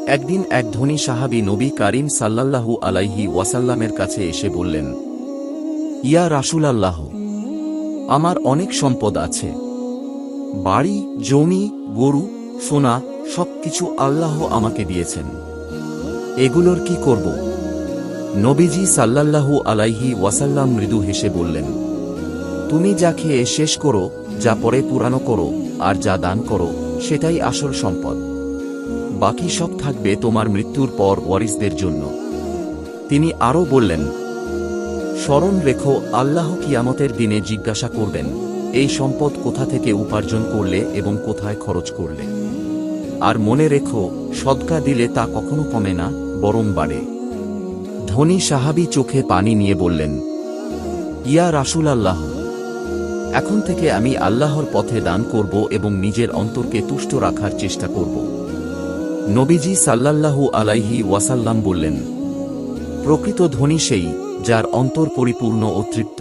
একদিন এক ধনী সাহাবী নবী করিম সাল্লাল্লাহু আলাইহি ওয়াসাল্লামের কাছে এসে বললেন, ইয়া রাসূলাল্লাহ, আমার অনেক সম্পদ আছে, বাড়ি, জমি, গরু, সোনা, সবকিছু আল্লাহ আমাকে দিয়েছেন। এগুলোর কি করব? নবীজি সাল্লাল্লাহু আলাইহি ওয়াসাল্লাম মৃদু হেসে বললেন, তুমি যা খেয়ে শেষ করো, যা পরে পুরানো করো, আর যা দান করো, সেটাই আসল সম্পদ। বাকি সব থাকবে তোমার মৃত্যুর পর ওয়ারিসদের জন্য। তিনি আরও বললেন, স্মরণ রেখো, আল্লাহ কিয়ামতের দিনে জিজ্ঞাসা করবেন, এই সম্পদ কোথা থেকে উপার্জন করলে এবং কোথায় খরচ করলে। আর মনে রেখো, সদকা দিলে তা কখনো কমে না, বরং বাড়ে। ধনী সাহাবী চোখে পানি নিয়ে বললেন, ইয়া রাসূলাল্লাহ, এখন থেকে আমি আল্লাহর পথে দান করব এবং নিজের অন্তরকে তুষ্ট রাখার চেষ্টা করব। নবীজি সাল্লাল্লাহু আলাইহি ওয়াসাল্লাম বললেন, প্রকৃত ধনী সেই, যার অন্তর পরিপূর্ণ ও তৃপ্ত।